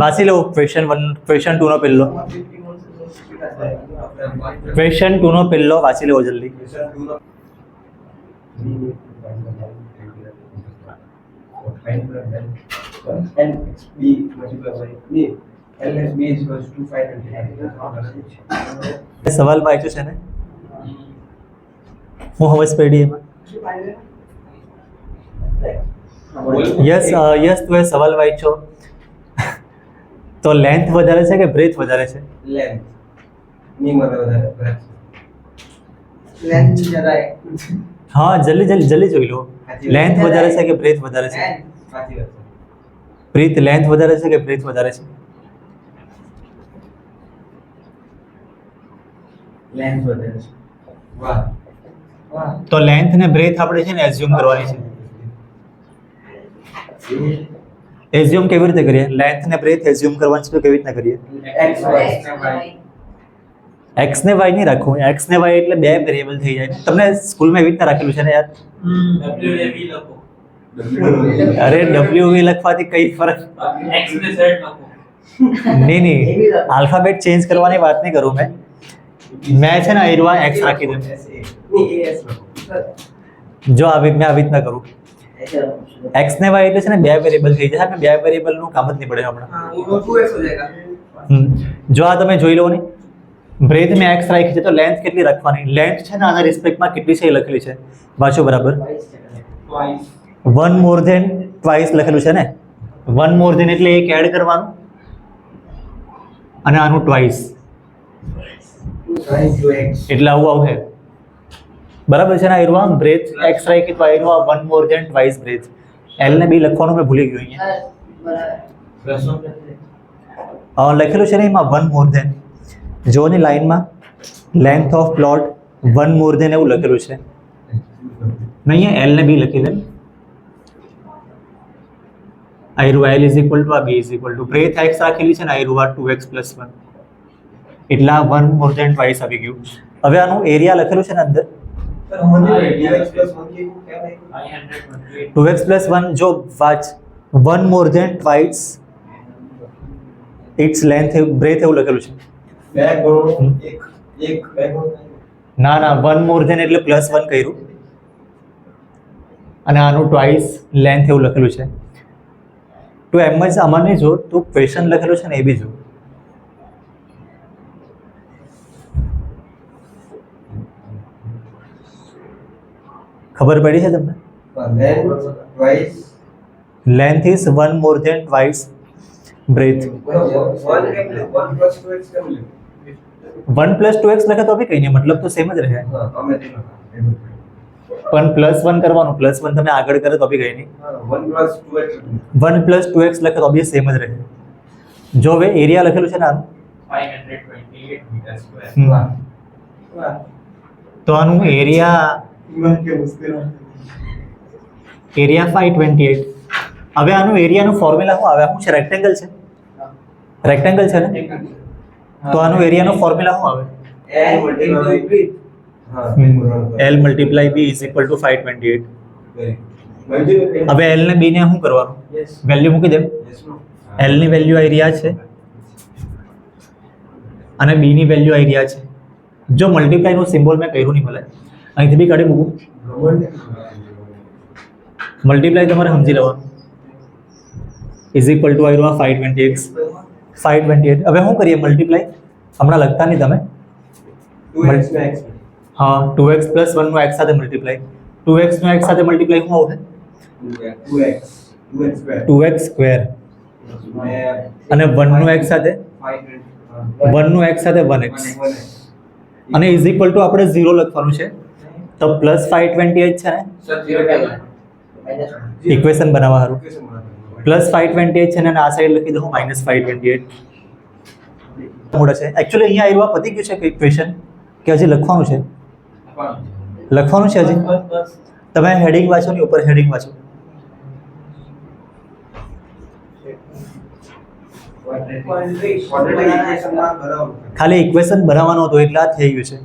વાંચી લો ક્વેશ્ચન 2 નો પહેલો ક્વેશ્ચન 2 નો પહેલો વાંચી લેવો જલ્દી. સવાલ વાંચ્યો છે ને હું હવે સ્પીડી એમાં યસ તું એ સવાલ વાંચ્યો તો લેન્થ વધારે છે કે બ્રેથ વધારે છે? લેન્થ ની વધારે બ્રેથ લેન્થ જ્યાદા है. हाँ जल्दी જોઈ લો. લેન્થ વધારે છે કે બ્રેથ વધારે છે? સાચી વાત છે. પ્રીત લેન્થ વધારે છે કે બ્રેથ વધારે છે? લેન્થ વધારે છે. વાહ વાહ. તો લેન્થ ને બ્રેથ આપણે છે ને એઝ્યુમ કરવાની છે. એઝ્યુમ કેવી રીતે કરીએ? લેન્થ ને બ્રેથ એઝ્યુમ કરવાની છે તો કેવી રીતના કરીએ? x y x ને y નહીં રાખવું. x ને y એટલે બે વેરિયેબલ થઈ જાય. તમને સ્કૂલમાં એવી રીતના રાખેલું છે ને યાર? w ને v લખો. અરે w v લખવાથી કઈ ફરક? x ને z લખો. નહીં આલ્ફાબેટ ચેન્જ કરવાની વાત નહીં કરું મેં છે ને આયરવા x રાખી દઉં. જો મેં આવી રીતના કરું x ને y એટલે છે ને બે વેરિયેબલ થઈ જાય. બે વેરિયેબલ નું કામ જ નહીં પડે હમણાં. हां वो 2x हो जाएगा. જો આ તમે જોઈ લો ને બ્રેથ મેં x રાખી છે તો લેન્થ કેટલી રાખવાની? લેન્થ છે ને આના રિસ્પેક્ટમાં કેટલી છે એ લખેલી છે. વાંચો બરાબર. twice 1 more than twice લખેલું છે ને. 1 more than એટલે એક એડ કરવાનું અને આનું twice x એટલે આવું આવશે. બરાબર છે ને? આયરવા બ્રેથ x રાખી તો આયરવા 1 more than twice breadth. l ને b લખવાનું મેં ભૂલી ગયો અહીંયા. લખેલું છે ને એમાં 1 more than. જોની લાઈનમાં length of plot 1 more than એવું લખેલું છે. નહીં l ને b લખી દે. આયરવા l ઇઝ ઇક્વલ ટુ આ b is equal to breadth x રાખેલી છે ને આયરવા 2x + 1 એટલે આ 1 more than twice આવી ગયું. હવે આનું એરિયા લખેલું છે ને અંદર सर हमने 2x + 1 की क्या है 2x + 1 જો વાચ 1 more than twice its length breadth એવું લખેલું છે. બે ગણો એક બે ગણો ના 1 more than એટલે +1 કર્યું અને આનું twice length એવું લખેલું છે. તો એમ જ આમાં નહીં જો તું ક્વેશ્ચન લખેલું છે ને એ બી જો. ખબર પડી છે તમને? Length twice length is 1 more than twice breadth. 1 + 2x કેમ લે 1 + 2x લખે તો બી કઈ નહીં મતલબ તો સેમ જ રહે. હા અમે તે પણ +1 કરવાનું +1 તમે આગળ કરે તો બી કઈ નહીં. 1 + 2x 1 + 2x લખે તો બી સેમ જ રહે. જો હવે એરિયા લખેલું છે ને આનું 528 મીટર સ્ક્વેર વાહ. તો આનું એરિયા ઇવન કે મુશ્કેલ એરિયા 528. હવે આનું એરિયાનું ફોર્મ્યુલા શું આવે? શું છે? રેક્ટેંગલ છે. રેક્ટેંગલ છે ને તો આનું એરિયાનું ફોર્મ્યુલા શું આવે? l * b હા l × b = 528. હવે l ને b ને શું કરવાનું? વેલ્યુ મૂકી દે. l ની વેલ્યુ એરિયા છે અને b ની વેલ્યુ એરિયા છે. જો મલ્ટીપ્લાય નું સિમ્બોલ મેં કર્યું નહીં મળે અહીંથી બી કાઢી મૂકું. મલ્ટીપ્લાય તમારે સમજી લેવાનું ઇઝ ઇક્વલ ટુ આયરવા 528. હવે શું કરીએ મલ્ટીપ્લાય? હમણાં લખતા નહીં તમે. 2x નો x હા 2x + 1 નો x સાથે મલ્ટીપ્લાય. 2x નો x સાથે મલ્ટીપ્લાય શું આવશે? 2x સ્ક્વેર અને 1 નો x સાથે 1 નો x સાથે 1x અને ઇઝ ઇક્વલ ટુ આપણે 0 લખવાનું છે તો +528 છે ને ઇક્વેશન બનાવવા સારું +528 છે ને અને આ સાઈડ લખી દઉં -528 મોડા છે. એકચ્યુઅલી અહીંયા આવ્યું પતી ગયું છે ઇક્વેશન કે હજી લખવાનું છે? લખવાનું છે હજી. તમે હેડિંગ વાંચો ને ઉપર હેડિંગ વાંચો. ખાલી ઇક્વેશન બનાવવાનો હતો એટલે આ થઈ ગયું છે.